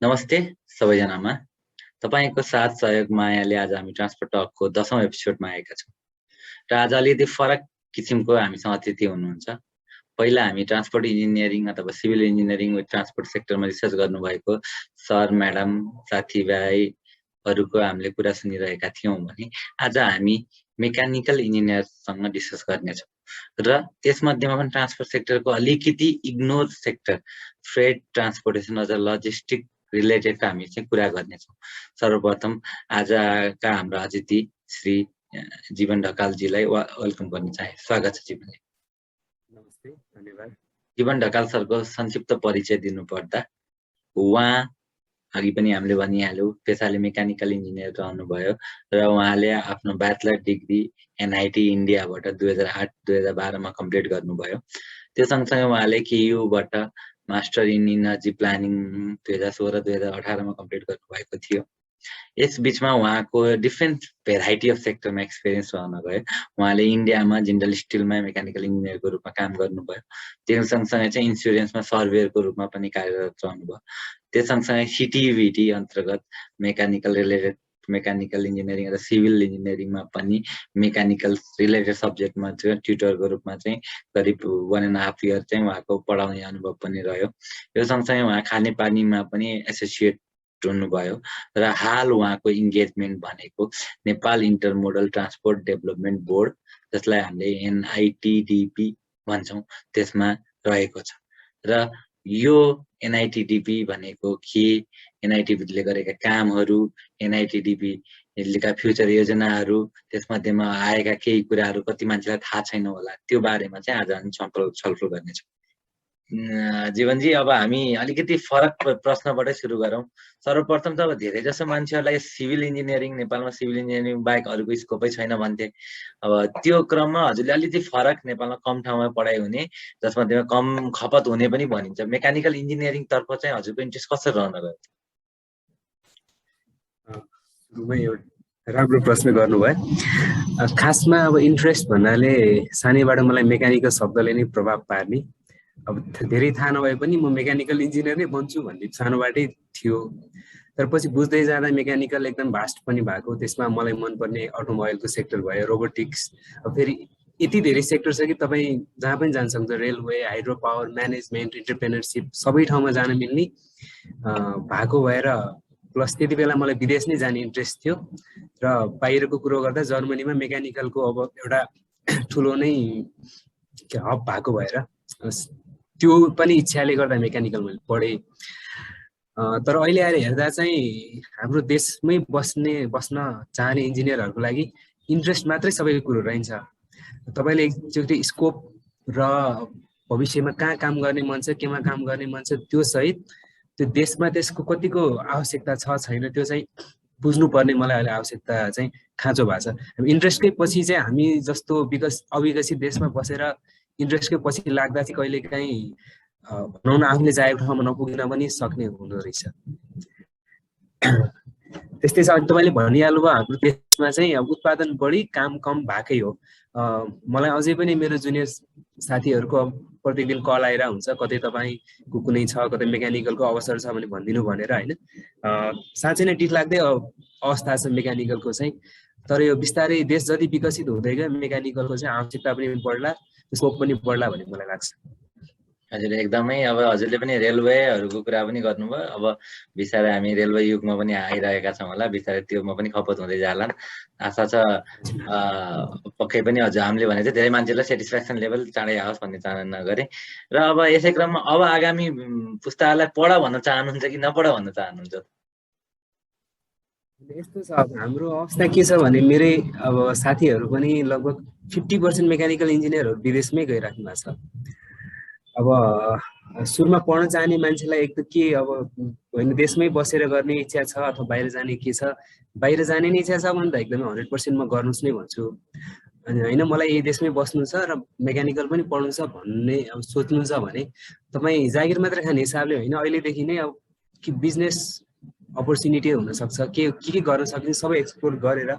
नमस्ते सबैजनामा। तपाईको साथ सहयोग मायाले आज हामी ट्रान्सपोर्ट टकको 10औं एपिसोडमा आएका छौँ र आज अलिकति फरक किसिमको हामीसँग अतिथि हुनुहुन्छ। पहिला हामी ट्रान्सपोर्ट इन्जिनियरिङ अथवा सिभिल इन्जिनियरिङ विथ ट्रान्सपोर्ट सेक्टरमा रिसर्च गर्नुभएको सर, म्याडम, साथीभाइहरूको हामीले कुरा सुनिरहेका थियौँ भने आज हामी मेकानिकल इन्जिनियरसँग डिस्कस गर्नेछौँ र त्यसमध्येमा पनि ट्रान्सपोर्ट सेक्टरको अलिकति इग्नोर सेक्टर फ्रेट ट्रान्सपोर्टेसन अझ लजिस्टिक रिलेटेड हामी चाहिँ कुरा गर्नेछौँ। सर्वप्रथम आजका हाम्रा अतिथि श्री जीवन ढकालजीलाई वेलकम गर्न चाहे। स्वागत छ जीवनजी। नमस्ते, धन्यवाद। जीवन ढकाल सरको संक्षिप्त परिचय दिनुपर्दा उहाँ अघि पनि हामीले भनिहाल्यौँ पेसाले मेकानिकल इन्जिनियर रहनुभयो र उहाँले आफ्नो ब्याचलर डिग्री एनआईटी इन्डियाबाट 2008-2012 मा कम्प्लिट गर्नुभयो। त्यो सँगसँगै उहाँले केयुबाट मास्टर इन इनर्जी प्लानिङ 2016-2018 मा कम्प्लिट गर्नुभएको थियो। यस बीचमा उहाँको डिफ्रेन्ट भेराइटी अफ सेक्टरमा एक्सपिरियन्स रहन गयो। उहाँले इन्डियामा जिन्डल स्टिलमा मेकानिकल इन्जिनियरको रूपमा काम गर्नुभयो। त्यो सँगसँगै चाहिँ इन्सुरेन्समा सर्वेयरको रूपमा पनि कार्यरत रहनुभयो। त्यो सँगसँगै सिटिभिटी अन्तर्गत मेकानिकल रिलेटेड मेकानिकल इन्जिनियरिङ र सिभिल इन्जिनियरिङमा पनि मेकानिकल रिलेटेड सब्जेक्टमा चाहिँ ट्युटरको रूपमा चाहिँ करिब 1.5 इयर चाहिँ उहाँको पढाउने अनुभव पनि रह्यो। यो सँगसँगै उहाँ खानेपानीमा पनि एसोसिएट हुनुभयो र हाल उहाँको इन्गेजमेन्ट भनेको नेपाल इन्टरमोडल ट्रान्सपोर्ट डेभलपमेन्ट बोर्ड, जसलाई हामीले एनआइटिडिपी भन्छौँ, त्यसमा रहेको छ। र यो एनआइटिडिपी भनेको के, एनआइटिडीले गरेका कामहरू, एनआइटिडीका फ्युचर योजनाहरू, त्यसमध्येमा आएका केही कुराहरू कति मान्छेलाई थाहा छैन होला, त्यो बारेमा चाहिँ आज हामी छलफल गर्नेछौँ। जीवनजी, अब हामी अलिकति फरक प्रश्नबाटै सुरु गरौँ। सर्वप्रथम त अब धेरै जसो मान्छेहरूलाई सिभिल इन्जिनियरिङ नेपालमा सिभिल इन्जिनियरिङ बाहेक अरूको स्कोपै छैन भन्थे। अब त्यो क्रममा हजुरले अलिकति फरक नेपालमा कम ठाउँमा पढाइ हुने, जसमध्येमा कम खपत हुने पनि भनिन्छ, मेकानिकल इन्जिनियरिङ तर्फ चाहिँ हजुरको इन्ट्रेस्ट कसरी रहन गयो? सुरुमै एउटा राम्रो प्रश्न गर्नुभयो। खासमा अब इन्ट्रेस्ट भन्नाले सानैबाट मलाई मेकानिकल शब्दले नै प्रभाव पार्ने। अब धेरै थाहा नभए पनि म मेकानिकल इन्जिनियर नै बन्छु भन्ने सानोबाटै थियो। तर पछि बुझ्दै जाँदा मेकानिकल एकदम भास्ट पनि भएको। त्यसमा मलाई मनपर्ने अटोमोबाइलको सेक्टर भयो, रोबोटिक्स। अब फेरि यति धेरै सेक्टर छ कि तपाईँ जहाँ पनि जान सक्नुहुन्छ। Railway, hydro power, management, entrepreneurship सबै ठाउँमा जान मिल्ने भएको भएर प्लस त्यति बेला मलाई विदेश नै जाने इन्ट्रेस्ट थियो र बाहिरको कुरो गर्दा जर्मनीमा मेकानिकलको अब एउटा ठुलो नै हब भएको भएर त्यो पनि इच्छाले गर्दा मेकानिकल मैले पढेँ। तर अहिले आएर हेर्दा चाहिँ हाम्रो देशमै बस्न चाहने इन्जिनियरहरूको लागि इन्ट्रेस्ट मात्रै सबै कुरो रहन्छ। तपाईँले एकचोटि स्कोप र भविष्यमा कहाँ काम गर्ने मन छ, केमा काम गर्ने मन छ, त्यो सहित त्यो देशमा त्यसको कतिको आवश्यकता छ छैन त्यो चाहिँ बुझ्नुपर्ने मलाई अहिले आवश्यकता चाहिँ खाँचो भएको छ। इन्ट्रेस्टकै पछि चाहिँ हामी जस्तो अविकसित देशमा बसेर इन्ट्रेस्टकै पछि लाग्दा चाहिँ कहिलेकाहीँ भनौँ न आफूले चाहेको ठाउँमा नपुग्न पनि सक्ने हुँदो रहेछ। त्यस्तै छ। तपाईँले भनिहाल्नु भयो हाम्रो देशमा चाहिँ अब उत्पादन बढी काम कम भएकै हो। मलाई अझै पनि मेरो जुनियर साथीहरूको प्रत्येक दिन कल आएर हुन्छ, कतै तपाईँको कुनै छ, कतै मेकानिकलको अवसर छ भने भनिदिनु भनेर होइन। साँच्चै नै टिक लाग्दै अवस्था छ मेकानिकलको चाहिँ। तर यो बिस्तारै देश जति विकसित हुँदै गयो मेकानिकलको चाहिँ आवश्यकता पनि बढ्ला, स्कोप पनि बढ्ला भन्ने मलाई लाग्छ। हजुर एकदमै। अब हजुरले पनि रेलवेहरूको कुरा पनि गर्नुभयो। अब बिस्तारै हामी रेलवे युगमा पनि आइरहेका छौँ होला, बिस्तारै त्योमा पनि खपत हुँदै जाला। आशा छ पक्कै पनि हजुर हामीले भने चाहिँ धेरै मान्छेलाई सेटिस्फ्याक्सन लेभल चाँडै आओस् भन्ने चाहना गरे। र अब यसै क्रममा अब आगामी पुस्तालाई पढ भन्न चाहनुहुन्छ कि नपढ भन्न चाहनुहुन्छ? यस्तो छ, अब हाम्रो अवस्था के छ भने मेरै अब साथीहरू पनि लगभग 50% मेकानिकल इन्जिनियरहरू विदेशमै गइराख्नु भएको छ। अब सुरुमा पढ्न चाहने मान्छेलाई एक त के अब होइन देशमै बसेर गर्ने इच्छा छ अथवा बाहिर जाने के छ। बाहिर जाने नै इच्छा छ भने त एकदमै 100% म गर्नुहोस् नै भन्छु। अनि होइन मलाई यही देशमै बस्नु छ र मेकानिकल पनि पढ्नु छ भन्ने अब सोच्नु छ भने तपाईँ जागिर मात्र खाने हिसाबले होइन, अहिलेदेखि नै अब कि बिजनेस अपर्च्युनिटी हुनसक्छ, के गर्न सकिन्छ सबै एक्सप्लोर गरेर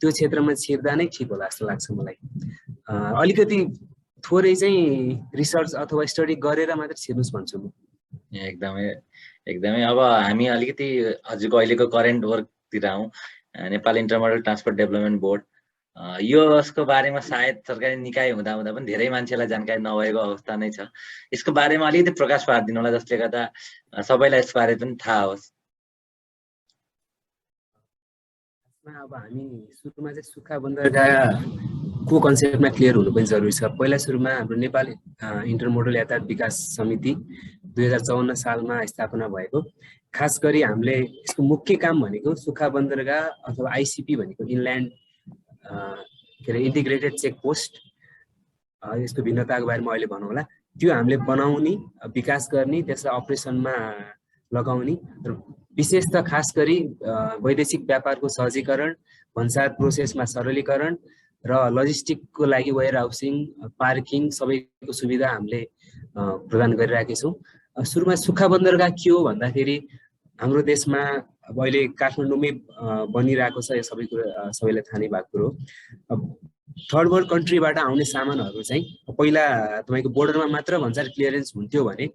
त्यो क्षेत्रमा छिर्दा नै ठिक होला जस्तो लाग्छ मलाई। अलिकति थोरै चाहिँ रिसर्च अथवा स्टडी गरेर मात्र छिर्नुहोस् भन्छु म। एकदमै एकदमै। अब हामी अलिकति हजुरको अहिलेको करेन्ट वर्कतिर आउँ। नेपाल इन्टरमोडल ट्रान्सपोर्ट डेभलपमेन्ट बोर्ड, यसको बारेमा सायद सरकारी निकाय हुँदा हुँदा पनि धेरै मान्छेलाई जानकारी नभएको अवस्था नै छ। यसको बारेमा अलिकति प्रकाश पारिदिनु होला, जसले गर्दा सबैलाई यसबारे पनि थाहा होस्। अब हामी सुरुमा चाहिँ सुक्खा बन्दरगाहको कन्सेप्टमा क्लियर हुनु पनि जरुरी छ। पहिला सुरुमा हाम्रो नेपाल इन्टरमोडल यातायात विकास समिति 2054 सालमा स्थापना भएको। खास गरी हामीले यसको मुख्य काम भनेको सुक्खा बन्दरगाह अथवा आइसिपी भनेको इनल्यान्ड के अरे इन्टिग्रेटेड चेक पोस्ट, यसको भिन्नताको बारेमा अहिले भनौँ होला। त्यो हामीले बनाउने, विकास गर्ने, त्यसलाई अपरेसनमा लगाउने, विशेष त खास गरी वैदेशिक व्यापारको सहजीकरण, भन्सार प्रोसेसमा सरलीकरण र लजिस्टिकको लागि वेयर हाउसिङ, पार्किङ सबैको सुविधा हामीले प्रदान गरिरहेका छौँ। सुरुमा सुक्खा बन्दरगाह के हो भन्दाखेरि हाम्रो देशमा अब अहिले काठमाडौँमै बनिरहेको छ, यो सबै कुरा सबैलाई थाहा नै भएको कुरो। थर्ड वर्ल्ड कन्ट्रीबाट आउने सामानहरू चाहिँ पहिला तपाईँको बोर्डरमा मात्र भन्सार क्लियरेन्स हुन्थ्यो भने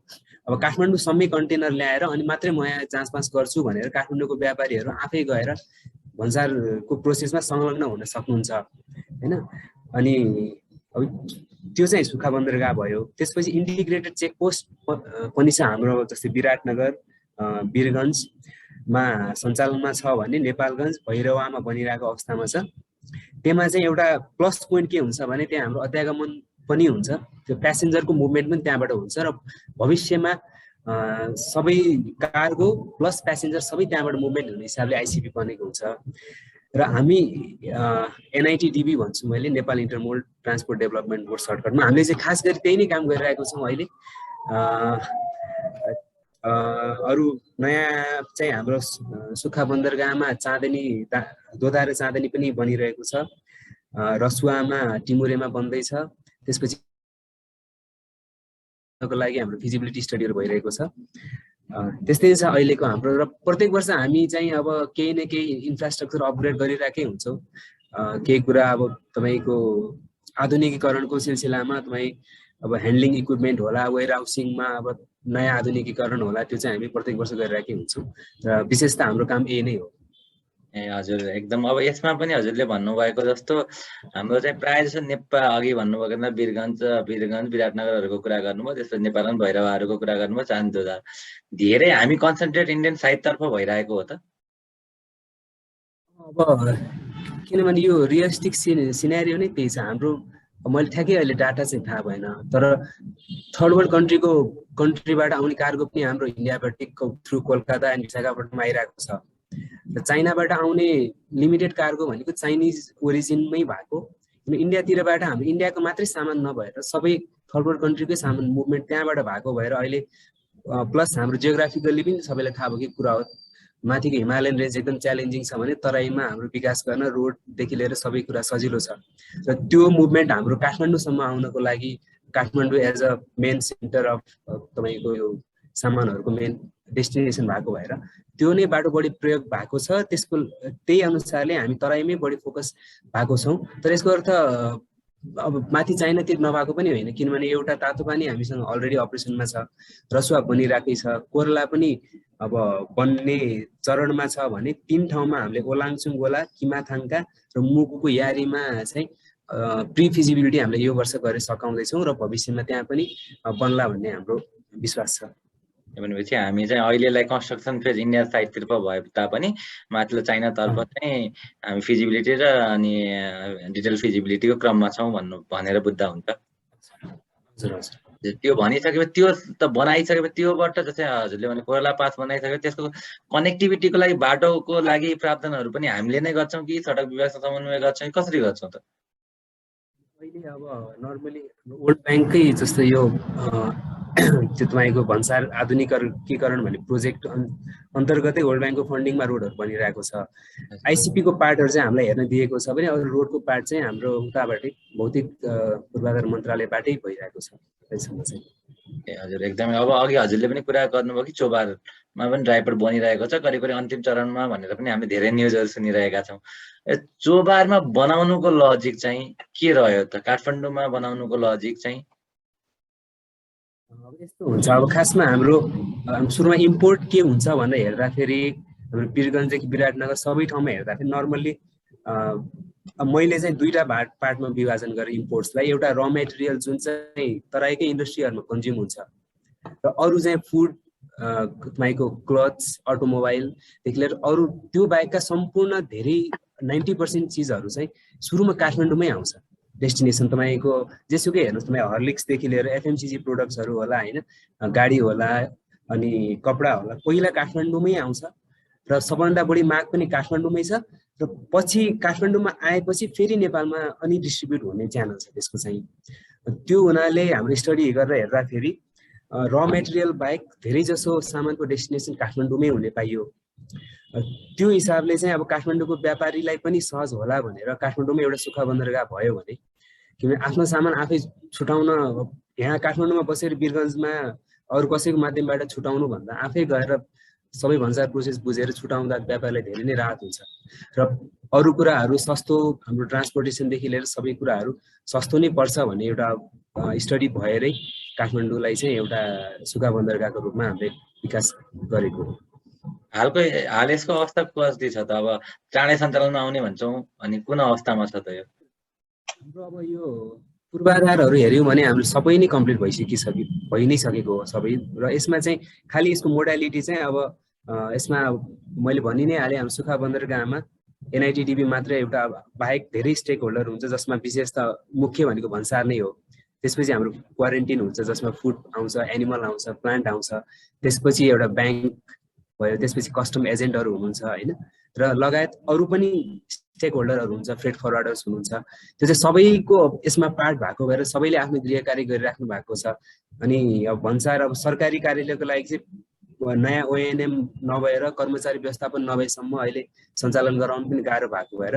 अब काठमाडौँसम्मै कन्टेनर ल्याएर अनि मात्रै म यहाँ जाँचपाँच गर्छु भनेर काठमाडौँको व्यापारीहरू आफै गएर भन्सारको प्रोसेसमा संलग्न हुन सक्नुहुन्छ हैन। अनि अब त्यो चाहिँ सुक्खा बन्दरगाह भयो। त्यसपछि इन्टिग्रेटेड चेक पोस्ट पनि छ हाम्रो, जस्तै विराटनगर, वीरगञ्जमा सञ्चालनमा छ भने नेपालगञ्ज, भैरवामा बनिरहेको अवस्थामा छ। त्यसमा चाहिँ एउटा प्लस पोइन्ट के हुन्छ भने त्यहाँ हाम्रो अध्यागमन पनि हुन्छ, त्यो प्यासेन्जरको मुभमेन्ट पनि त्यहाँबाट हुन्छ र भविष्यमा सबै कार्गो प्लस प्यासेन्जर सबै त्यहाँबाट मुभमेन्ट हुने हिसाबले आइसिपी बनेको हुन्छ। र हामी एनआइटिडिबी भन्छु मैले, नेपाल इन्टरमोडल ट्रान्सपोर्ट डेभलपमेन्ट बोर्ड सर्टकटमा, हामीले चाहिँ खास गरी त्यही नै काम गरिरहेको छौँ अहिले। अरू नयाँ चाहिँ हाम्रो सुक्खा बन्दरगाहमा चाँदनी, दोदा र चाँदनी पनि बनिरहेको छ। रसुवामा, टिमुरेमा बन्दैछ। त्यसपछि को लागि हाम्रो फिजिबिलिटी स्टडीहरू भइरहेको छ। त्यस्तै छ अहिलेको हाम्रो। र प्रत्येक वर्ष हामी चाहिँ अब केही न केही इन्फ्रास्ट्रक्चर अपग्रेड गरिरहेकै हुन्छौँ। केही कुरा अब तपाईँको आधुनिकीकरणको सिलसिलामा तपाईँ अब ह्यान्डलिङ इक्विपमेन्ट होला, वेयर हाउसिङमा अब नयाँ आधुनिकीकरण होला, त्यो चाहिँ हामी प्रत्येक वर्ष गरिरहेकै हुन्छौँ। र विशेष त हाम्रो काम यही नै हो। ए हजुर, एकदम। अब यसमा पनि हजुरले भन्नुभएको जस्तो हाम्रो चाहिँ प्रायः जस्तो नेपाल, अघि भन्नुभएको वीरगञ्ज, विराटनगरहरूको कुरा गर्नुभयो, त्यसपछि नेपालगञ्ज, भैरवाहरूको कुरा गर्नुभयो, चाँदनी, धेरै हामी कन्सन्ट्रेट इन्डियन साइडतर्फ भइरहेको हो त। अब किनभने यो रियलिस्टिक सिनेरियो नै त्यही छ हाम्रो। मैले ठ्याक्कै अहिले डाटा चाहिँ थाहा भएन, तर थर्ड वर्ल्ड कन्ट्रीबाट आउने कार्गो पनि हाम्रो इन्डियाबाट थ्रु कोलकाता एन्ड विशाखापट्टनम आइरहेको छ। र चाइनाबाट आउने लिमिटेड कार्गो भनेको चाइनिज ओरिजिनमै भएको। इन्डियातिरबाट हाम्रो इन्डियाको मात्रै सामान नभएर सबै थर्ड वर्ल्ड कन्ट्रीकै सामान मुभमेन्ट त्यहाँबाट भएको भएर अहिले प्लस हाम्रो जियोग्राफिकल्ली पनि सबैलाई थाहा भएको कुरा हो, माथिको हिमालयन रेन्ज एकदम च्यालेन्जिङ छ भने तराईमा हाम्रो विकास गर्न रोडदेखि लिएर सबै कुरा सजिलो छ। र त्यो मुभमेन्ट हाम्रो काठमाडौँसम्म आउनको लागि Kathmandu as a main centre of तपाईँको यो सामानहरूको मेन डेस्टिनेसन भएको भएर त्यो नै बाटो बढी प्रयोग भएको छ। त्यसको त्यही अनुसारले हामी तराईमै बढी फोकस भएको छौँ। तर यसको अर्थ अब माथि चाइनातिर नभएको पनि होइन, किनभने एउटा तातो पानी हामीसँग अलरेडी अपरेसनमा छ, रसुवा बनिरहेकै छ, कोरला पनि अब बन्ने चरणमा छ भने 3 ठाउँमा हामीले ओलाङचुङ गोला, किमाथाङका र मुगुको यारीमा चाहिँ प्री फिजिबिलिटी हामीले यो वर्ष गरेर सकाउँदैछौँ र भविष्यमा त्यहाँ पनि बन्ला भन्ने हाम्रो विश्वास छ। भनेपछि हामी चाहिँ अहिलेलाई कन्स्ट्रक्सन फेज इन्डिया साइडतिर भए तापनि माथिल्लो चाइनातर्फ चाहिँ हामी फिजिबिलिटी र अनि डिटेल फिजिबिलिटीको क्रममा छौँ भनेर बुझ्दा हुन्छ। त्यो भनिसकेपछि त्यो त बनाइसकेपछि त्योबाट जस्तै हजुरले भने कोइला पास बनाइसकेपछि त्यसको कनेक्टिभिटीको लागि बाटोको लागि प्रावधानहरू पनि हामीले नै गर्छौँ कि सडक विभागसँग समन्वय गर्छौँ कि कसरी गर्छौँ त? अहिले अब नर्मली वर्ल्ड ब्याङ्ककै जस्तो यो त्यो तपाईँको भन्सार आधुनिकीकरण भन्ने प्रोजेक्ट अन्तर्गतै वर्ल्ड ब्याङ्कको फन्डिङमा रोडहरू बनिरहेको छ। आइसिपीको पार्टहरू चाहिँ हामीलाई हेर्न दिएको छ भने अरू रोडको पार्ट चाहिँ हाम्रो उताबाटै भौतिक पूर्वाधार मन्त्रालयबाटै भइरहेको छ अहिलेसम्म चाहिँ। ए हजुर, एकदमै। अब अघि हजुरले पनि कुरा गर्नुभयो कि चोबारमा पनि ड्राइभर बनिरहेको छ, करिब करिब अन्तिम चरणमा भनेर पनि हामीले धेरै न्युजहरू सुनिरहेका छौँ। चोबारमा बनाउनुको लजिक चाहिँ के रह्यो त? काठमाडौँमा बनाउनुको लजिक चाहिँ अब यस्तो हुन्छ, अब खासमा हाम्रो सुरुमा इम्पोर्ट के हुन्छ भनेर हेर्दाखेरि हाम्रो वीरगञ्जदेखि विराटनगर सबै ठाउँमा हेर्दाखेरि नर्मल्ली मैले चाहिँ दुईटा पार्टमा विभाजन गरेँ इम्पोर्ट्सलाई। एउटा र मेटेरियल जुन चाहिँ तराईकै इन्डस्ट्रीहरूमा कन्ज्युम हुन्छ, र अरू चाहिँ फुड, तपाईँको क्लथ्स, अटोमोबाइलदेखि लिएर अरू त्यो बाहेकका सम्पूर्ण धेरै 90% चिजहरू चाहिँ सुरुमा काठमाडौँमै आउँछ। डेस्टिनेसन तपाईँको जेसुकै हेर्नुहोस्, तपाईँ हर्लिक्सदेखि लिएर एफएमसिजी प्रोडक्ट्सहरू होला होइन, गाडी होला, अनि कपडा होला, पहिला काठमाडौँमै आउँछ र सबभन्दा बढी माग पनि काठमाडौँमै छ। र पछि काठमाडौँमा आएपछि फेरि नेपालमा अनि डिस्ट्रिब्युट हुने च्यानल छ त्यसको चाहिँ। त्यो हुनाले हाम्रो स्टडी गरेर हेर्दाखेरि र मेटेरियल बाहेक धेरै जसो सामानको डेस्टिनेसन काठमाडौँमै हुने पाइयो। त्यो हिसाबले चाहिँ अब काठमाडौँको व्यापारीलाई पनि सहज होला भनेर काठमाडौँमा एउटा सुक्खा बन्दरगाह भयो भने, किनभने आफ्नो सामान आफै छुटाउन यहाँ काठमाडौँमा बसेर वीरगञ्जमा अरू कसैको माध्यमबाट छुटाउनु भन्दा आफै गएर सबै भन्सार प्रोसेस बुझेर छुटाउँदा व्यापारलाई धेरै नै राहत हुन्छ। र अरू कुराहरू सस्तो, हाम्रो ट्रान्सपोर्टेसनदेखि लिएर सबै कुराहरू सस्तो नै पर्छ भन्ने एउटा स्टडी भएरै काठमाडौँलाई चाहिँ एउटा सुक्खा बन्दरगाहको रूपमा हामीले विकास गरेको हो। हाल यसको अवस्था कति छ त? अब चाँडै सञ्चालनमा आउने भन्छौँ, अनि कुन अवस्थामा छ त यो? हाम्रो अब यो पूर्वाधारहरू हेऱ्यौँ भने हाम्रो सबै नै कम्प्लिट भइ नै सकेको हो सबै। र यसमा चाहिँ खालि यसको मोडालिटी चाहिँ अब यसमा मैले भनि नै हालेँ, हाम्रो सुक्खा बन्दरगाहमा एनआइटिडिबी मात्र एउटा बाहेक धेरै स्टेक होल्डर हुन्छ, जसमा विशेष त मुख्य भनेको भन्सार नै हो। त्यसपछि हाम्रो क्वारेन्टिन हुन्छ, जसमा फुड आउँछ, एनिमल आउँछ, प्लान्ट आउँछ, त्यसपछि एउटा ब्याङ्क भयो, त्यसपछि कस्टम एजेन्टहरू हुनुहुन्छ होइन, र लगायत अरू पनि स्टेक होल्डरहरू हुन्छ, फ्रेट फरवार्डर्स हुनुहुन्छ। त्यो चाहिँ सबैको यसमा पार्ट भएको भएर सबैले आफ्नो गृह कार्य गरिराख्नु भएको छ। अनि अब भन्सार अब सरकारी कार्यालयको लागि चाहिँ नयाँ ओएनएम नभएर, कर्मचारी व्यवस्थापन नभएसम्म अहिले सञ्चालन गराउनु पनि गाह्रो भएको भएर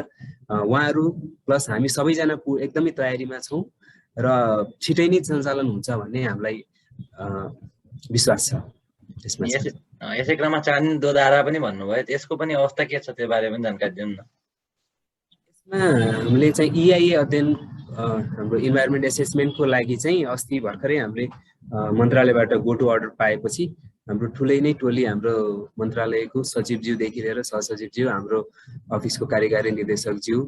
उहाँहरू प्लस हामी सबैजना एकदमै तयारीमा छौँ र छिटै नै सञ्चालन हुन्छ भन्ने हामीलाई विश्वास छ। यसै क्रममा चाँदनी दोधारा पनि भन्नुभयो, त्यसको पनि अवस्था के छ, त्यो बारे पनि जानकारी दिउँ न। हामीले चाहिँ EIA अध्ययन, हाम्रो इन्भाइरोमेन्ट एसेसमेन्टको लागि चाहिँ अस्ति भर्खरै हामीले मन्त्रालयबाट गो टु अर्डर पाएपछि हाम्रो ठुलै नै टोली, हाम्रो मन्त्रालयको सचिवज्यूदेखि लिएर सहसचिवज्यू, हाम्रो अफिसको कार्यकारी निर्देशकज्यू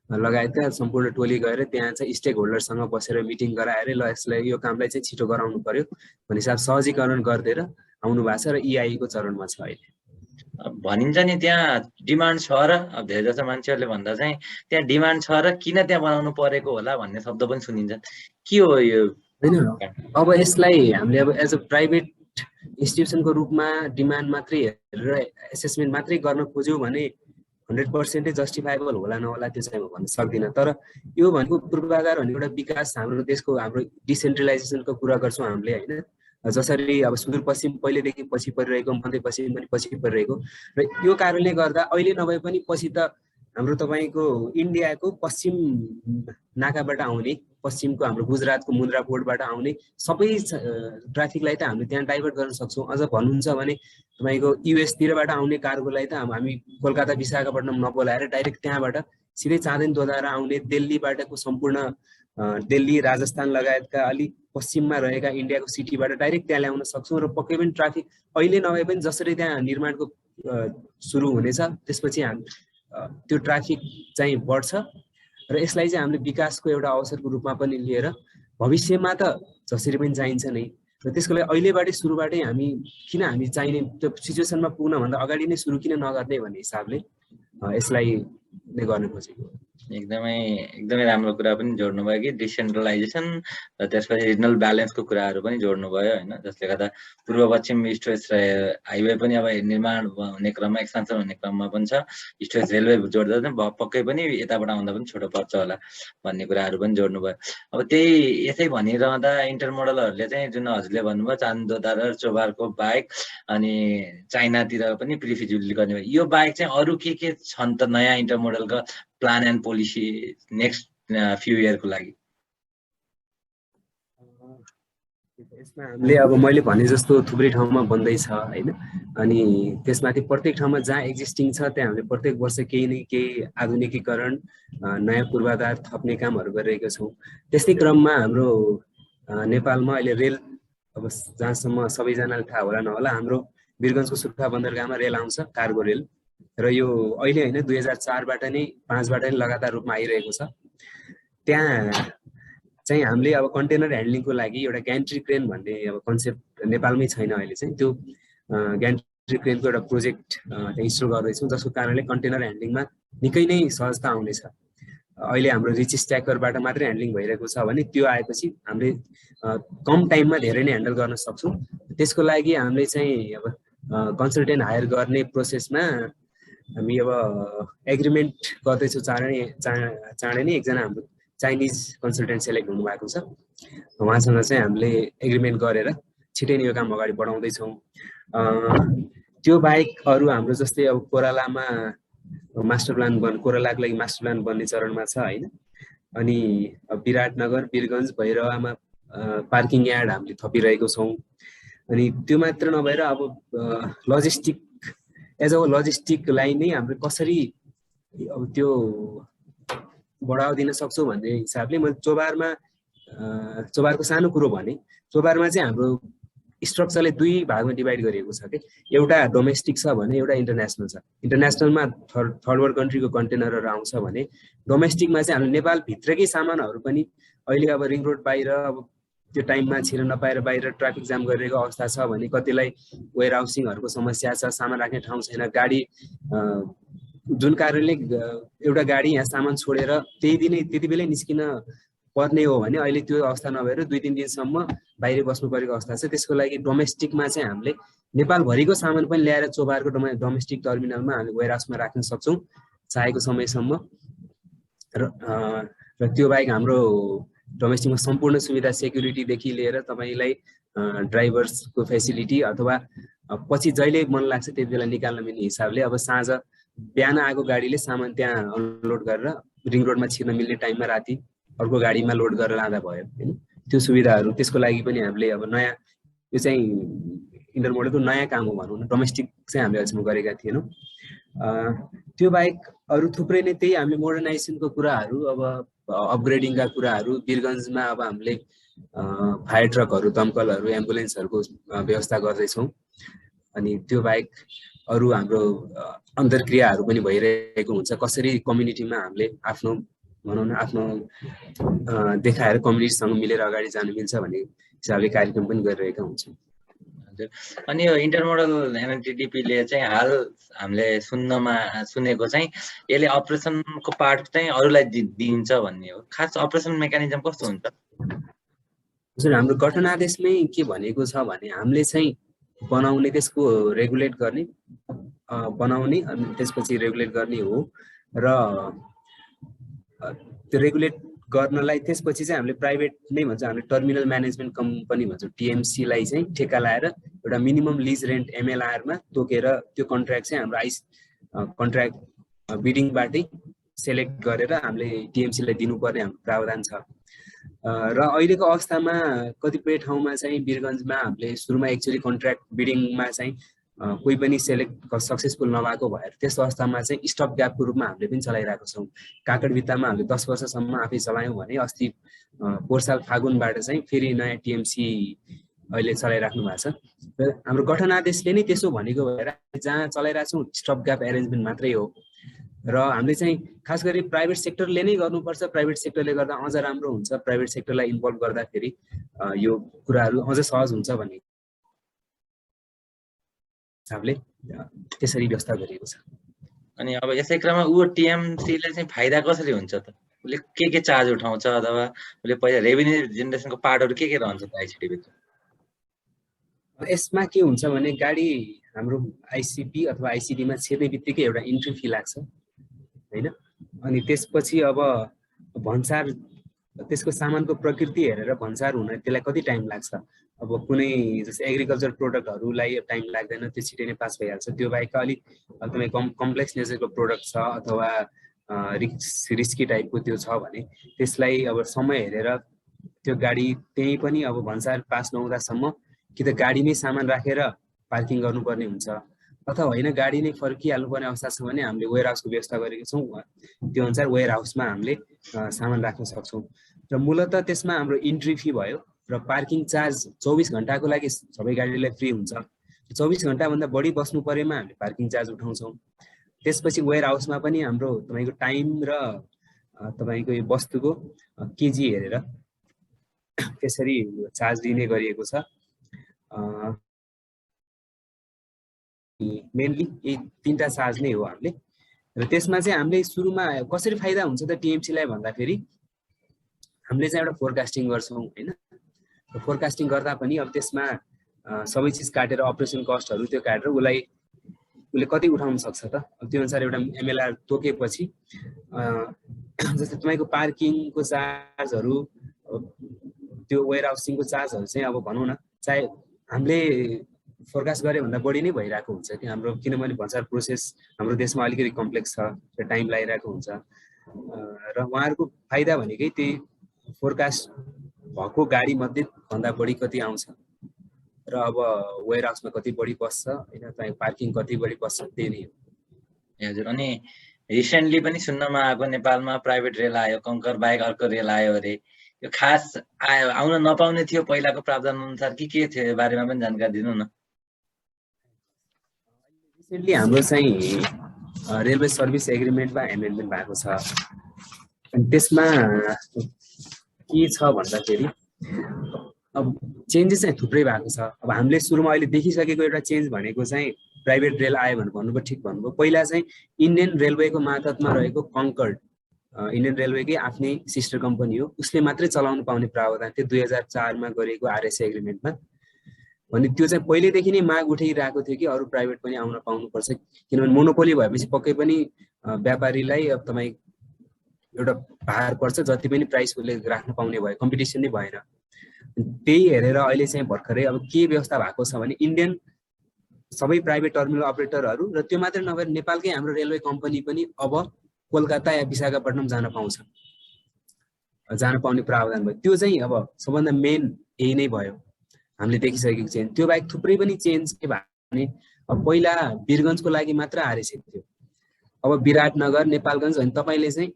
लगायतका सम्पूर्ण टोली गएर त्यहाँ चाहिँ स्टेक होल्डरसँग बसेर मिटिङ गराएर ल यसलाई, यो कामलाई चाहिँ छिटो गराउनु पर्यो भन्ने हिसाब सहजीकरण गरिदिएर आउनु भएको छ र EIA को चरणमा छ अहिले। भनिन्छ नि त्यहाँ डिमान्ड छ र, अब धेरै जसो मान्छेहरूले भन्दा चाहिँ त्यहाँ डिमान्ड छ र किन त्यहाँ बनाउनु परेको होला भन्ने शब्द पनि सुनिन्छ। के हो यो? होइन, अब यसलाई हामीले अब एज अ प्राइभेट इन्स्टिट्युसनको रूपमा डिमान्ड मात्रै हेरेर एसेसमेन्ट मात्रै गर्न खोज्यौँ भने 100% जस्टिफाएबल होला नहोला त्यो चाहिँ म भन्न सक्दिनँ। तर यो भनेको पूर्वाधार भनेको एउटा विकास, हाम्रो देशको हाम्रो डिसेन्ट्रलाइजेसनको कुरा गर्छौँ हामीले होइन, जसरी अब सुदूरपश्चिम पहिलेदेखि पछि परिरहेको, मध्यपश्चिम पनि पछि परिरहेको, र यो कारणले गर्दा अहिले नभए पनि पछि त हाम्रो तपाईँको इन्डियाको पश्चिम नाकाबाट आउने, पश्चिमको हाम्रो गुजरातको मुन्द्रा पोर्टबाट आउने सबै ट्राफिकलाई त हामीले त्यहाँ डाइभर्ट गर्न सक्छौँ। अझ भन्नुहुन्छ भने तपाईँको युएसतिरबाट आउने कार्गोलाई त हामी कोलकाता विशाखापट्टनम नबोलाएर डाइरेक्ट त्यहाँबाट सिधै चाँदनी दोधारा आउने, दिल्लीबाटको सम्पूर्ण दिल्ली, राजस्थान लगायतका अलिक पश्चिममा रहेका इन्डियाको सिटीबाट डाइरेक्ट त्यहाँ ल्याउन सक्छौँ। र पक्कै पनि ट्राफिक अहिले नभए पनि जसरी त्यहाँ निर्माणको सुरु हुनेछ त्यसपछि त्यो ट्राफिक चाहिँ बढ्छ, र यसलाई चाहिँ हामीले विकासको एउटा अवसरको रूपमा पनि लिएर भविष्यमा त जसरी पनि चाहिन्छ नै, र त्यसको लागि अहिलेबाटै सुरुबाटै हामी किन हामी चाहिने त्यो सिचुएसनमा पुग्नभन्दा अगाडि नै सुरु किन नगर्ने भन्ने हिसाबले यसलाई नै गर्न खोजेको। एकदमै राम्रो कुरा पनि जोड्नु भयो कि डिसेन्ट्रलाइजेसन र त्यसपछि रिजनल ब्यालेन्सको कुराहरू पनि जोड्नु भयो होइन, जसले गर्दा पूर्व पश्चिम इस्ट वेस्ट हाइवे पनि अब निर्माण हुने क्रममा, एक्सपेन्सन हुने क्रममा पनि छ। इस्ट वेस्ट रेलवे जोड्दा चाहिँ पक्कै पनि यताबाट आउँदा पनि छोटो पर्छ होला भन्ने कुराहरू पनि जोड्नु भयो। अब त्यही यसै भनिरहँदा इन्टरमोडलहरूले चाहिँ जुन हजुरले भन्नुभयो चाँदनी दोधारा र चोभारको बाहेक अनि चाइनातिर पनि प्रिफिजिबिलिटी गर्ने भयो, यो बाहेक चाहिँ अरू के छन् त नयाँ इन्टरमोडलका plan and policy next few इयरको लागि? यसमा हामीले अब मैले भने जस्तो थुप्रै ठाउँमा बन्दैछ होइन, अनि त्यसमाथि प्रत्येक ठाउँमा जहाँ एक्जिस्टिङ छ त्यहाँ हामीले प्रत्येक वर्ष केही न केही आधुनिकीकरण, नयाँ पूर्वाधार थप्ने कामहरू गरिरहेका छौँ। त्यस्तै क्रममा हाम्रो नेपालमा अहिले रेल अब जहाँसम्म सबैजनालाई थाहा होला नहोला, हाम्रो वीरगञ्जको सुर्खा बन्दरगाहमा रेल आउँछ, कार्गो रेल। र यो अहिले होइन 2004बाट नै 5बाट नै लगातार रूपमा आइरहेको छ। त्यहाँ चाहिँ हामीले अब कन्टेनर ह्यान्डलिङको लागि एउटा ग्यान्ट्री क्रेन भन्ने अब कन्सेप्ट नेपालमै छैन अहिले चाहिँ, त्यो ग्यान्ट्री क्रेनको एउटा प्रोजेक्ट त्यहाँ इन्स्टल गर्दैछौँ, जसको कारणले कन्टेनर ह्यान्डलिङमा निकै नै सहजता आउनेछ। अहिले हाम्रो रिच स्ट्याकरबाट मात्रै ह्यान्डलिङ भइरहेको छ भने त्यो आएपछि हामीले कम टाइममा धेरै नै ह्यान्डल गर्न सक्छौँ। त्यसको लागि हामीले चाहिँ अब कन्सल्टेन्ट हायर गर्ने प्रोसेसमा हामी अब एग्रिमेन्ट गर्दैछौँ। चाँडै नै एकजना हाम्रो चाइनिज कन्सल्टेन्ट सेलेक्ट हुनुभएको छ, उहाँसँग चाहिँ हामीले एग्रिमेन्ट गरेर छिटै नै यो काम अगाडि बढाउँदैछौँ। त्यो बाहेक अरू हाम्रो जस्तै अब कोरालामा मास्टर प्लान कोरालाको लागि मास्टर प्लान बन्ने चरणमा छ होइन। अनि विराटनगर, वीरगञ्ज, भैरवामा पार्किङ यार्ड हामीले थपिरहेको छौँ। अनि त्यो मात्र नभएर अब लजिस्टिक एज अ लजिस्टिकलाई नै हामीले कसरी अब त्यो बढावा दिन सक्छौँ भन्ने हिसाबले मैले चोबारको सानो कुरो भने, चोबारमा चाहिँ हाम्रो स्ट्रक्चरले 2 भागमा डिभाइड गरिएको छ कि एउटा डोमेस्टिक छ भने एउटा इन्टरनेसनल छ। इन्टरनेसनलमा थर्ड वर्ल्ड कन्ट्रीको कन्टेनरहरू आउँछ भने डोमेस्टिकमा चाहिँ हामीले नेपालभित्रकै सामानहरू पनि अहिले अब रिङ रोड बाहिर अब त्यो टाइममा छिर्न नपाएर बाहिर ट्राफिक जाम गरिरहेको अवस्था छ भने कतिलाई वेयर हाउसिङहरूको समस्या छ, सामान राख्ने ठाउँ छैन, गाडी जुन कारणले एउटा गाडी यहाँ सामान छोडेर त्यति बेलै निस्किन पर्ने हो भने अहिले त्यो अवस्था नभएर 2-3 दिनसम्म बाहिर बस्नु परेको अवस्था छ। त्यसको लागि डोमेस्टिकमा चाहिँ हामीले नेपालभरिको सामान पनि ल्याएर चोबारको डोमेस्टिक टर्मिनलमा हामीले वेयर हाउसमा राख्न सक्छौँ चाहेको समयसम्म। र त्यो बाहेक हाम्रो डोमेस्टिकमा सम्पूर्ण सुविधा सेक्युरिटीदेखि लिएर तपाईँलाई ड्राइभर्सको फेसिलिटी अथवा पछि जहिले मन लाग्छ त्यति बेला निकाल्न मिल्ने हिसाबले अब साँझ बिहान आएको गाडीले सामान त्यहाँ अनलोड गरेर रिङ रोडमा छिर्न मिल्ने टाइममा राति अर्को गाडीमा लोड गरेर लाँदा भयो होइन। त्यो सुविधाहरू त्यसको लागि पनि हामीले अब नयाँ यो चाहिँ इन्टरमोडलको नयाँ काम हो भनौँ न, डोमेस्टिक चाहिँ हामीले अहिलेसम्म गरेका थिएनौँ। त्यो बाहेक अरू थुप्रै नै त्यही हामीले मोडर्नाइजेसनको कुराहरू अब अपग्रेडिङका कुराहरू वीरगञ्जमा अब हामीले फायर ट्रकहरू, दमकलहरू, एम्बुलेन्सहरूको व्यवस्था गर्दैछौँ। अनि त्यो बाहेक अरू हाम्रो अन्तर्क्रियाहरू पनि भइरहेको हुन्छ, कसरी कम्युनिटीमा हामीले आफ्नो भनौँ न आफ्नो देखाएर कम्युनिटीसँग मिलेर अगाडि जानु मिल्छ भन्ने हिसाबले कार्यक्रम पनि गरिरहेका हुन्छौँ। हजुर, अनि यो इन्टरमोडल एनएचडिपीले चाहिँ हाल हामीले सुनेको चाहिँ यसले अपरेसनको पार्ट चाहिँ अरूलाई दिन्छ भन्ने हो। खास अपरेसन मेकानिजम कस्तो हुन्छ? हजुर, हाम्रो गठन आदेशमै के भनेको छ भने हामीले चाहिँ बनाउने, त्यसको रेगुलेट गर्ने, बनाउने अनि त्यसपछि रेगुलेट गर्ने हो। र त्यो रेगुलेट गर्नलाई त्यसपछि चाहिँ हामीले प्राइभेट नै भन्छ, हामीले टर्मिनल म्यानेजमेन्ट कम्पनी भन्छौँ, टिएमसीलाई चाहिँ ठेक्का लाएर एउटा मिनिमम लिज रेन्ट एमएलआरमा तोकेर त्यो कन्ट्र्याक्ट चाहिँ हाम्रो कन्ट्र्याक्ट बिडिङबाटै सेलेक्ट गरेर हामीले टिएमसीलाई दिनुपर्ने हाम्रो प्रावधान छ। र अहिलेको अवस्थामा कतिपय ठाउँमा चाहिँ वीरगञ्जमा हामीले सुरुमा एक्चुअली कन्ट्र्याक्ट बिडिङमा चाहिँ कोही पनि सेलेक्ट सक्सेसफुल नभएको भएर त्यस अवस्थामा चाहिँ स्टप ग्यापको रूपमा हामीले पनि चलाइरहेको छौँ। काकडभित्तामा हामीले 10 वर्षसम्म आफै चलायौँ भने अस्ति पोहोर साल फागुनबाट चाहिँ फेरि नयाँ टिएमसी अहिले चलाइराख्नु भएको छ। र हाम्रो गठन आदेशले नै त्यसो भनेको भएर जहाँ चलाइरहेको छौँ स्टप ग्याप एरेन्जमेन्ट मात्रै हो। र हामीले चाहिँ खास गरी प्राइभेट सेक्टरले नै गर्नुपर्छ, प्राइभेट सेक्टरले गर्दा अझ राम्रो हुन्छ, प्राइभेट सेक्टरलाई इन्भल्भ गर्दाखेरि यो कुराहरू अझ सहज हुन्छ भन्ने हिसाबले त्यसरी व्यवस्था गरिएको छ। अनि अब यसै क्रममा टिएमसीले चाहिँ फाइदा कसरी हुन्छ त? उसले के चार्ज उठाउँछ अथवा उसले पहिला रेभिन्यू जेनेरेसनको पार्टहरू के रहन्छ त आइसिटीभित्र? यसमा के हुन्छ भने गाडी हाम्रो आइसिपी अथवा आइसिटीमा छिर्ने बित्तिकै एउटा इन्ट्री फी लाग्छ होइन। अनि त्यसपछि अब भन्सार त्यसको सामानको प्रकृति हेरेर भन्सार हुन त्यसलाई कति टाइम लाग्छ। अब कुनै जस्तै एग्रिकल्चर प्रोडक्टहरूलाई टाइम लाग्दैन, त्यो छिटै नै पास भइहाल्छ। त्यो बाहेक अलिक एकदमै कम्प्लेक्स नेचरको प्रोडक्ट छ अथवा रिस्की टाइपको त्यो छ भने त्यसलाई अब समय हेरेर त्यो गाडी त्यही पनि अब भन्सार पास नहुँदासम्म कि त गाडीमै सामान राखेर पार्किङ गर्नुपर्ने हुन्छ अथवा होइन गाडी नै फर्किहाल्नुपर्ने अवस्था छ भने हामीले वेयर हाउसको व्यवस्था गरेका छौँ। त्यो अनुसार वेयर हाउसमा हामीले सामान राख्न सक्छौँ। र मूलतः त्यसमा हाम्रो इन्ट्री फी भयो र पार्किङ चार्ज 24 घण्टाको लागि सबै गाडीलाई फ्री हुन्छ। 24 घण्टाभन्दा बढी बस्नु परेमा हामीले पार्किङ चार्ज उठाउँछौँ। त्यसपछि वेयर हाउसमा पनि हाम्रो तपाईँको टाइम र तपाईँको यो वस्तुको केजी हेरेर त्यसरी चार्ज दिने गरिएको छ। मेनली यही 3टा चार्ज नै हो हामीले। र त्यसमा चाहिँ हामीले सुरुमा कसरी फाइदा हुन्छ त टिएमसीलाई भन्दाखेरि हामीले चाहिँ एउटा फोरकास्टिङ गर्छौँ हैन। फोरकास्टिङ गर्दा पनि अब त्यसमा सबै चिज काटेर अपरेसन कस्टहरू त्यो काटेर उसले कति उठाउन सक्छ त, अब त्यो अनुसार एउटा एमएलआर तोकेपछि जस्तै तपाईँको पार्किङको चार्जहरू त्यो वेयर हाउसिङको चार्जहरू चाहिँ अब भनौँ न चाहे हामीले फोरकास्ट गरे भन्दा बढी नै भइरहेको हुन्छ कि हाम्रो, किनभने भन्सार प्रोसेस हाम्रो देशमा अलिकति कम्प्लेक्स छ र टाइम लागिरहेको हुन्छ। र उहाँहरूको फाइदा भनेकै त्यही फोरकास्ट भएको गाडी मध्ये भन्दा बढी कति आउँछ र अब वेयर हाउसमा कति बढी बस्छ हैन, तपाईँ पार्किङ कति बढी बस्छ त्यही नै हो। हजुर। अनि रिसेन्टली पनि सुन्नमा आएको नेपालमा प्राइभेट रेल आयो, कङ्कर बाहेक अर्को रेल आयो अरे। यो खास आउन नपाउने थियो पहिलाको प्रावधान अनुसार के थियो यो बारेमा पनि जानकारी दिनु न। रिसेन्टली हाम्रो चाहिँ रेलवे सर्भिस एग्रिमेन्टमा एमेन्डमेन्ट भएको छ। अनि त्यसमा के छ भन्दाखेरि अब चेन्जेस चाहिँ थुप्रै भएको छ। अब हामीले सुरुमा अहिले देखिसकेको एउटा चेन्ज भनेको चाहिँ प्राइभेट रेल आयो भनेर भन्नुभयो, ठिक भन्नुभयो। पहिला चाहिँ इन्डियन रेलवेको मातहतमा रहेको कङ्कर्ड, इन्डियन रेलवेकै आफ्नै सिस्टर कम्पनी हो, उसले मात्रै चलाउनु पाउने प्रावधान थियो 2004मा गरेको आरएसए एग्रिमेन्टमा। भने त्यो चाहिँ पहिलेदेखि नै माग उठाइरहेको थियो कि अरू प्राइभेट पनि आउन पाउनुपर्छ, किनभने मोनोपोली भएपछि पक्कै पनि व्यापारीलाई अब तपाईँ एउटा भार पर्छ, जति पनि प्राइस उसले राख्न पाउने भयो, कम्पिटिसन नै भएन। त्यही हेरेर अहिले चाहिँ भर्खरै अब के व्यवस्था भएको छ भने इन्डियन सबै प्राइभेट टर्मिनल अपरेटरहरू र त्यो मात्रै नभएर नेपालकै हाम्रो रेलवे कम्पनी पनि अब कोलकाता या विशाखापट्टनम जान पाउने प्रावधान भयो। त्यो चाहिँ अब सबभन्दा मेन यही नै भयो हामीले देखिसकेको चेन्ज। त्यो बाहेक थुप्रै पनि चेन्ज के भयो भने अब पहिला वीरगन्जको लागि मात्र आरएसए थियो, अब विराटनगर, नेपालगञ्ज, अनि तपाईँले चाहिँ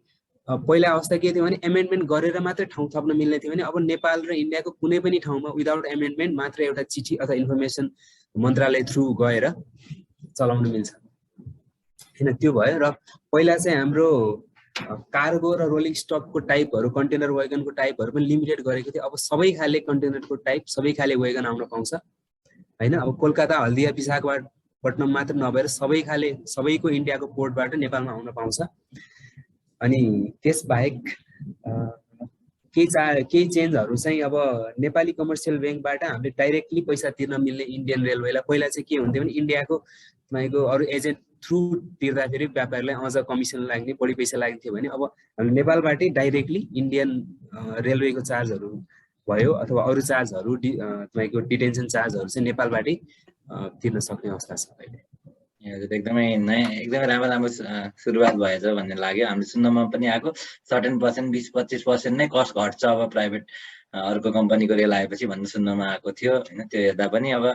पहिला अवस्था के थियो भने एमेन्डमेन्ट गरेर मात्रै ठाउँ थप्न मिल्ने थियो भने अब नेपाल र इन्डियाको कुनै पनि ठाउँमा विदाउट एमेन्डमेन्ट मात्र एउटा चिठी अथवा इन्फर्मेसन मन्त्रालय थ्रु गएर चलाउन मिल्छ हैन। त्यो भयो। र पहिला चाहिँ हाम्रो कार्गो र रोलिङ स्टकको टाइपहरू, कन्टेनर वेगनको टाइपहरू पनि लिमिटेड गरेको थियो। अब सबै खाले कन्टेनरको टाइप, सबै खाले वेगन आउन पाउँछ हैन। अब कोलकाता, हल्दिया, विशाखापट्टनम मात्र नभएर सबै खाले सबैको इन्डियाको पोर्टबाट नेपालमा आउन पाउँछ। अनि त्यसबाहेक केही चेन्जहरू चाहिँ अब नेपाली कमर्सियल ब्याङ्कबाट हामीले डाइरेक्टली पैसा तिर्न मिल्ने इन्डियन रेलवेलाई, पहिला चाहिँ के हुन्थ्यो भने इन्डियाको तपाईँको अरू एजेन्ट थ्रु तिर्दाखेरि व्यापारीलाई अझ कमिसन लाग्ने, बढी पैसा लाग्थ्यो भने अब हामीले नेपालबाटै डाइरेक्टली इन्डियन रेलवेको चार्जहरू भयो अथवा अरू चार्जहरू तपाईँको डिटेन्सन चार्जहरू चाहिँ नेपालबाटै तिर्न सक्ने अवस्था छ अहिले। हजुर, एकदमै राम्रो सुरुवात भएछ भन्ने लाग्यो। हामीले सुन्नमा पनि आएको सर्टेन पर्सेन्ट 20-25% नै कस्ट घट्छ अब प्राइभेट अर्को कम्पनीको रेल आएपछि भन्ने सुन्नमा आएको थियो हैन। त्यो हेर्दा पनि अब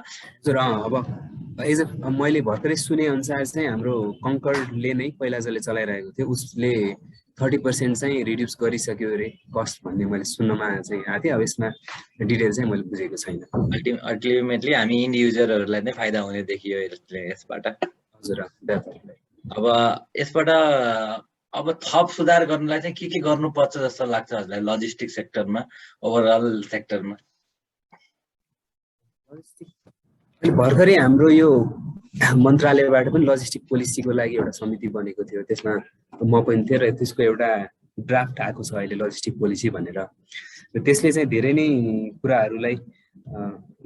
मैले भर्खरै सुने अनुसार चाहिँ हाम्रो कङ्कर्डले नै पहिला जसले चलाइरहेको थियो उसले 30% चाहिँ रिड्युस गरिसक्यो अरे कस्ट भन्ने मैले सुन्नमा चाहिँ आएको थियो। अब यसमा डिटेल चाहिँ मैले बुझेको छैन। अल्टिमेटली हामी इन्ड युजरहरूलाई नै फाइदा हुने देखियो यसबाट। हजुर, अब यसबाट अब थप सुधार गर्नलाई चाहिँ के गर्नुपर्छ जस्तो लाग्छ हजुरलाई लजिस्टिक सेक्टरमा, ओभरअल सेक्टरमा? भर्खरै हाम्रो यो मन्त्रालयबाट पनि लजिस्टिक पोलिसीको लागि एउटा समिति बनेको थियो, त्यसमा म पनि थिएँ र त्यसको एउटा ड्राफ्ट आएको छ अहिले लजिस्टिक पोलिसी भनेर। र त्यसले चाहिँ धेरै नै कुराहरूलाई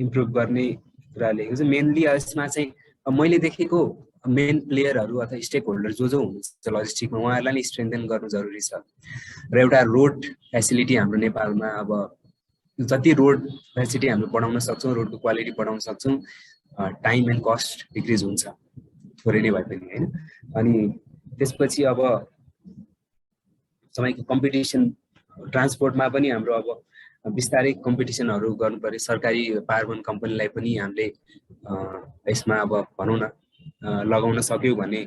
इम्प्रुभ गर्ने कुरा लेखेको छ। मेनली यसमा चाहिँ मैले देखेको मेन प्लेयरहरू अथवा स्टेक होल्डर जो हुनुहुन्छ लजिस्टिकमा उहाँहरूलाई नै स्ट्रेन्थेन गर्नु जरुरी छ। र एउटा रोड फेसिलिटी हाम्रो नेपालमा अब जति रोड फेसिलिटी हामीले बढाउन सक्छौँ, रोडको क्वालिटी बढाउन सक्छौँ, टाइम एन्ड कस्ट डिक्रिज हुन्छ थोरै नै भए पनि हैन। अनि त्यसपछि अब तपाईँको कम्पिटिसन ट्रान्सपोर्टमा पनि हाम्रो अब बिस्तारै कम्पिटिसनहरू गर्नु पर्यो। सरकारी पावर कम्पनीलाई पनि हामीले यसमा अब भनौँ न लगाउन सक्यौँ भने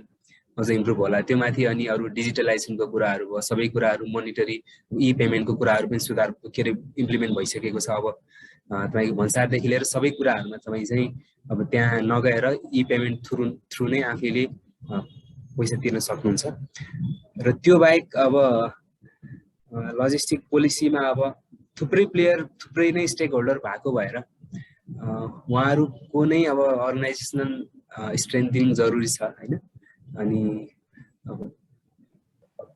अझ इम्प्रुभ होला त्यो माथि। अनि अरू डिजिटलाइजेसनको कुराहरू भयो, सबै कुराहरू मोनिटरी ई पेमेन्टको कुराहरू पनि सुधार के अरे इम्प्लिमेन्ट भइसकेको छ। अब तपाईँको भन्सारदेखि लिएर सबै कुराहरूमा तपाईँ चाहिँ अब त्यहाँ नगएर ई पेमेन्ट थ्रु नै आफैले पैसा तिर्न सक्नुहुन्छ। र त्यो बाहेक अब लजिस्टिक पोलिसीमा अब थुप्रै प्लेयर थुप्रै नै स्टेक होल्डर भएको भएर उहाँहरूको नै अब अर्गनाइजेसनल स्ट्रेन्थिङ जरुरी छ होइन। अनि अब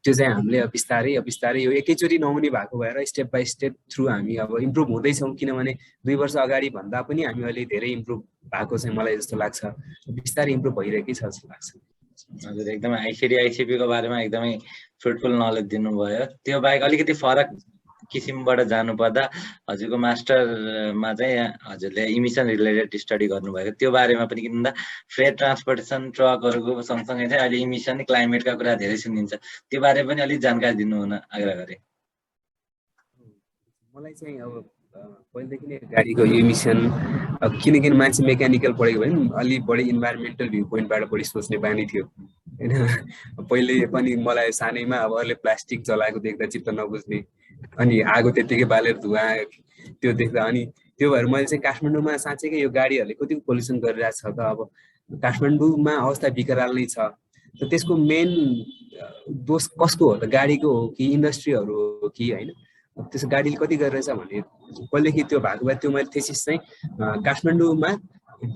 त्यो चाहिँ हामीले बिस्तारै यो एकैचोटि नहुने भएको भएर स्टेप बाई स्टेप थ्रु हामी अब इम्प्रुभ हुँदैछौँ, किनभने 2 वर्ष अगाडि भन्दा पनि हामी अहिले धेरै इम्प्रुभ भएको चाहिँ मलाई जस्तो लाग्छ, बिस्तारै इम्प्रुभ भइरहेकै छ जस्तो लाग्छ। हजुर एकदमै आइसिडी को बारेमा एकदमै फ्रुटफुल नलेज दिनुभयो। त्यो बाहेक अलिकति फरक किसिमबाट जानुपर्दा हजुरको मास्टरमा चाहिँ हजुरले इमिसन रिलेटेड स्टडी गर्नुभएको, त्यो बारेमा पनि किन भन्दा फ्रेट ट्रान्सपोर्टेसन ट्रकहरूको सँगसँगै चाहिँ अहिले इमिसन क्लाइमेटका कुरा धेरै सुनिन्छ, त्यो बारे पनि अलिक जानकारी दिनु हुन आग्रह गरेँ। मलाई चाहिँ अब पहिलेदेखि नै गाडीको इमिसन किनकि मान्छे मेकानिकल पढेको भए पनि अलि बढी इन्भाइरोमेन्टल भ्यू पोइन्टबाट बढी सोच्ने बानी थियो होइन। पहिले पनि मलाई सानैमा अब अरूले प्लास्टिक जलाएको देख्दा चित्त नबुझ्ने, अनि आगो त्यत्तिकै बालेर धुवा त्यो देख्दा, अनि त्यो भएर मैले चाहिँ काठमाडौँमा साँच्चैकै यो गाडीहरूले कतिको पोल्युसन गरिरहेको छ त, अब काठमाडौँमा अवस्था बिकराल नै छ, त त्यसको मेन दोष कसको हो त, गाडीको हो कि इन्डस्ट्रीहरू हो कि होइन। त्यसो गाडीले कति गरिरहेछ भने पहिलेदेखि त्यो भएको भए त्यो मैले थेसिस चाहिँ काठमाडौँमा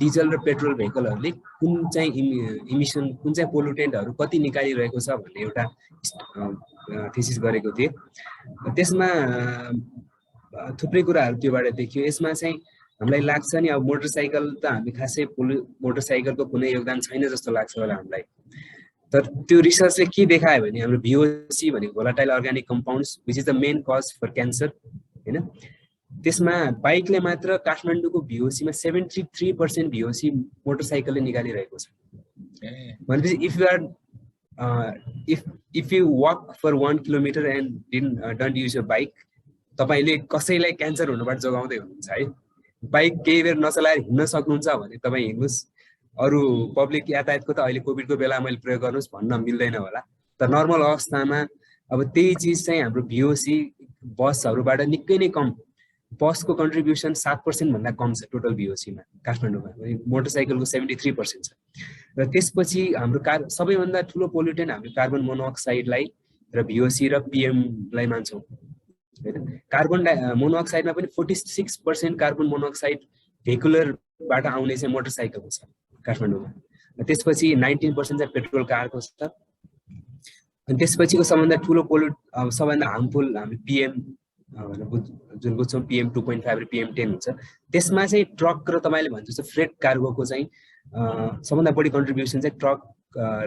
डिजल र पेट्रोल भेहिकलहरूले कुन चाहिँ इमिसन कुन चाहिँ पोल्युटेन्टहरू कति निकालिरहेको छ भन्ने एउटा थेसिस गरेको थिएँ। त्यसमा थुप्रै कुराहरू त्योबाट देखियो। यसमा चाहिँ हामीलाई लाग्छ नि अब मोटरसाइकल त हामी खासै मोटरसाइकलको कुनै योगदान छैन जस्तो लाग्छ होला हामीलाई, तर त्यो रिसर्चले के देखायो भने हाम्रो भिओसी भनेको volatile organic compounds which is the main cause for cancer होइन, त्यसमा बाइकले मात्र काठमाडौँको भिओसीमा 73% भिओसी मोटरसाइकलले निकालिरहेको छ। भनेपछि if you walk for 1 kilometre and don't use your bike, तपाईँले कसैलाई क्यान्सर हुनबाट जोगाउँदै हुनुहुन्छ है। बाइक केही बेर नचलाएर हिँड्न सक्नुहुन्छ भने तपाईँ हिँड्नुहोस्, अरू पब्लिक यातायातको त अहिले कोभिडको बेला मैले प्रयोग गर्नुहोस् भन्न मिल्दैन होला, तर नर्मल अवस्थामा अब त्यही चिज चाहिँ हाम्रो भिओसी बसहरूबाट निकै नै कम, बसको कन्ट्रिब्युसन 7% भन्दा कम छ टोटल भिओसीमा काठमाडौँमा, मोटरसाइकलको 73% छ। र त्यसपछि हाम्रो सबैभन्दा ठुलो पोल्युटेन्ट हाम्रो कार्बन मोनोअक्साइडलाई र भिओसी र पिएमलाई मान्छौँ होइन। कार्बन मोनोअक्साइडमा पनि 46% कार्बन मोनोअक्साइड भेहिकुलरबाट आउने चाहिँ मोटरसाइकलको छ काठमाडौँमा, त्यसपछि 19% चाहिँ पेट्रोल कारको छ, अनि त्यसपछिको सबभन्दा ठुलो सबभन्दा हार्मफुल हामी पिएम जुन बुझ्छौँ PM 2.5 र PM 10 हुन्छ, त्यसमा चाहिँ ट्रक र तपाईँले भन्छ जस्तो फ्रेट कार्गोको चाहिँ सबभन्दा बढी कन्ट्रिब्युसन चाहिँ ट्रक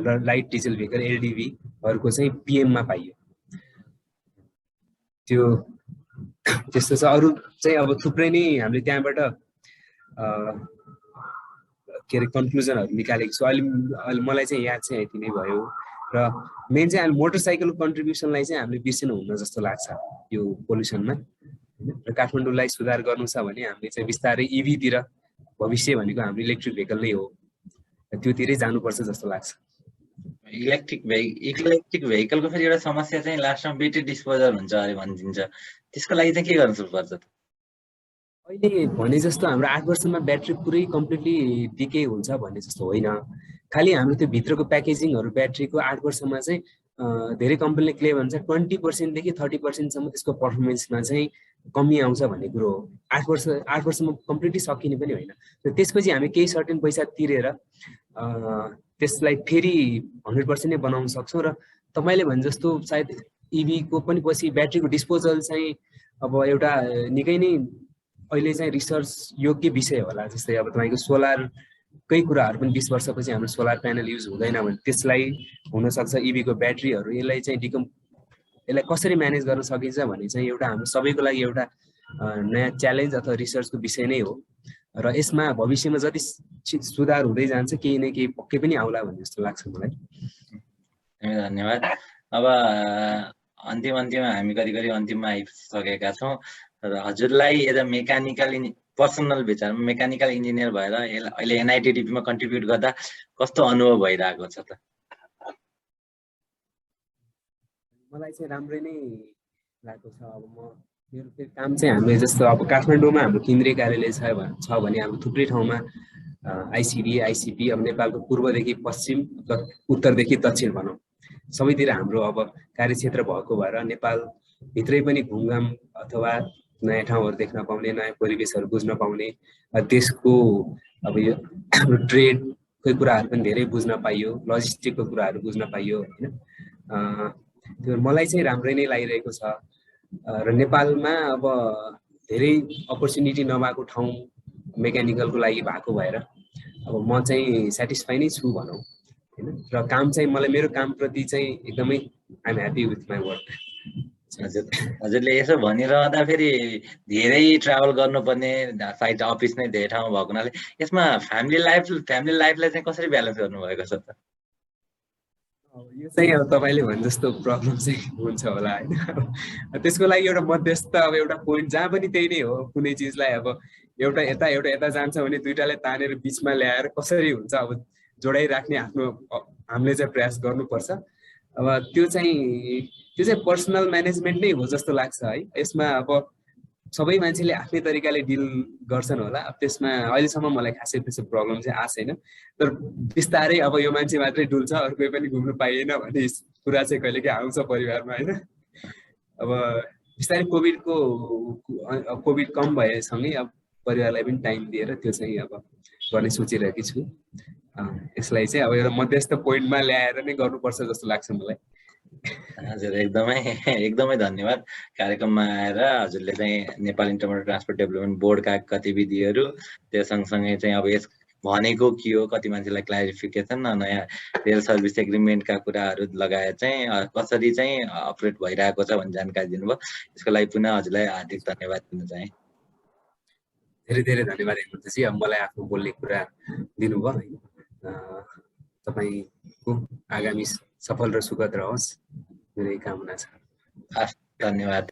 र लाइट डिजल भेहिकल LDVहरूको चाहिँ पिएममा पाइयो। त्यो त्यस्तो छ। अरू चाहिँ अब थुप्रै नै हामीले त्यहाँबाट के अरे कन्क्लुजनहरू निकालेको छु। अहिले मलाई चाहिँ याद चाहिँ यति नै भयो। र मेन चाहिँ हामी मोटरसाइकलको कन्ट्रिब्युसनलाई चाहिँ हामीले बिर्सिनु हुन्न जस्तो लाग्छ यो पोल्युसनमा। र काठमाडौँलाई सुधार गर्नु छ भने हामीले चाहिँ बिस्तारै EV-तिर, भविष्य भनेको हाम्रो इलेक्ट्रिक भेहिकल नै हो, त्योतिरै जानुपर्छ जस्तो लाग्छ। इलेक्ट्रिक भेहिकलको फेरि एउटा समस्या चाहिँ लास्टमा ब्याट्री डिस्पोजल हुन्छ अरे भनिदिन्छ, त्यसको लागि चाहिँ के गर्नुपर्छ त? अहिले भने जस्तो हाम्रो 8 वर्षमा ब्याट्री पुरै कम्प्लिटली डिके हुन्छ भन्ने जस्तो होइन, खालि हाम्रो त्यो भित्रको प्याकेजिङहरू ब्याट्रीको 8 वर्षमा चाहिँ धेरै कम्पनीले क्लेम भन्छ 20% देखि 30% त्यसको पर्फर्मेन्समा चाहिँ कमी आउँछ भन्ने कुरो हो। 8 वर्षमा कम्प्लिटली सकिने पनि होइन। र त्यसपछि हामी केही सर्टेन पैसा तिरेर त्यसलाई फेरि 100% नै बनाउन सक्छौँ। र तपाईँले भने जस्तो सायद EV को पनि पछि ब्याट्रीको डिस्पोजल चाहिँ अब एउटा निकै नै अहिले चाहिँ रिसर्च योग्य विषय होला। जस्तै अब तपाईँको सोलरकै कुराहरू पनि 20 वर्षपछि हाम्रो सोलर प्यानल युज हुँदैन भने त्यसलाई हुनसक्छ EV को ब्याट्रीहरू, यसलाई चाहिँ यसलाई कसरी म्यानेज गर्न सकिन्छ भन्ने चाहिँ एउटा हाम्रो सबैको लागि एउटा नयाँ च्यालेन्ज अथवा रिसर्चको विषय नै हो। र यसमा भविष्यमा जति सुधार हुँदै जान्छ केही न केही पक्कै पनि आउला भन्ने जस्तो लाग्छ मलाई। धन्यवाद। अब अन्तिममा हामी करिब अन्तिममा आइसकेका छौँ। र हजुरलाई एज अ मेकानिकल पर्सनल विचारमा मेकानिकल इन्जिनियर भएर अहिले NITDP-मा कन्ट्रिब्युट गर्दा कस्तो अनुभव भइरहेको छ त? मलाई चाहिँ राम्रै नै लागेको छ। अब म मेरो फेरि काम चाहिँ हाम्रो जस्तो अब काठमाडौँमा हाम्रो केन्द्रीय कार्यालय छ भने हाम्रो थुप्रै ठाउँमा आइसिडी आइसिपी अब नेपालको पूर्वदेखि पश्चिम उत्तरदेखि दक्षिण भनौँ सबैतिर हाम्रो अब कार्यक्षेत्र भएको भएर नेपालभित्रै पनि घुमघाम अथवा नयाँ ठाउँहरू देख्न पाउने नयाँ परिवेशहरू बुझ्न पाउने देशको अब यो हाम्रो ट्रेडको कुराहरू पनि धेरै बुझ्न पाइयो लजिस्टिकको कुराहरू बुझ्न पाइयो होइन त्यो मलाई चाहिँ राम्रै नै लागिरहेको छ र नेपालमा अब धेरै अपर्च्युनिटी नभएको ठाउँ मेकानिकलको लागि भएको भएर अब म चाहिँ सेटिस्फाई नै छु भनौँ होइन र काम चाहिँ मलाई मेरो कामप्रति चाहिँ एकदमै I'm happy with my work. हजुरले यसो भनिरहँदा फेरि धेरै ट्राभल गर्नुपर्ने साइड अफिस नै धेरै ठाउँमा भएको हुनाले यसमा फ्यामिली लाइफलाई चाहिँ कसरी ब्यालेन्स गर्नुभएको छ त? यो चाहिँ अब तपाईँले भने जस्तो प्रब्लम चाहिँ हुन्छ होला होइन त्यसको लागि एउटा मध्यस्थ अब एउटा पोइन्ट जहाँ पनि त्यही नै हो कुनै चिजलाई अब एउटा यता जान्छ भने दुइटालाई तानेर बिचमा ल्याएर कसरी हुन्छ अब जोडाइराख्ने आफ्नो हामीले चाहिँ प्रयास गर्नुपर्छ। अब त्यो चाहिँ पर्सनल म्यानेजमेन्ट नै हो जस्तो लाग्छ है। यसमा अब सबै मान्छेले आफ्नै तरिकाले डिल गर्छन् होला। अब त्यसमा अहिलेसम्म मलाई खासै त्यस्तो प्रब्लम चाहिँ आएको छैन, तर बिस्तारै अब यो मान्छे मात्रै डुल्छ अरू कोही पनि घुम्नु पाइएन भन्ने कुरा चाहिँ कहिलेकाहीँ आउँछ परिवारमा होइन। अब बिस्तारै कोभिड कम भएसँगै अब परिवारलाई पनि टाइम दिएर त्यो चाहिँ अब गर्ने सोचिरहेकी छु। यसलाई चाहिँ अब एउटा मध्यस्थ पोइन्टमा ल्याएर नै गर्नुपर्छ जस्तो लाग्छ मलाई। हजुर एकदमै धन्यवाद कार्यक्रममा आएर हजुरले चाहिँ नेपाल इन्टरमोडल ट्रान्सपोर्ट डेभलपमेन्ट बोर्डका गतिविधिहरू त्यो सँगसँगै चाहिँ अब यस भनेको के हो कति मान्छेलाई क्लारिफिकेसन नयाँ रेल सर्भिस एग्रिमेन्टका कुराहरू लगायत चाहिँ कसरी चाहिँ अपरेट भइरहेको छ भन्ने जानकारी दिनुभयो। यसको लागि पुनः हजुरलाई हार्दिक धन्यवाद दिन चाहे। धेरै धेरै धन्यवाद हेमन्तजी, अब मलाई आफ्नो बोल्ने कुरा दिनुभयो। तपाईको आगामी सफल र सुखद रहोस् मेरो कामना छ। धन्यवाद।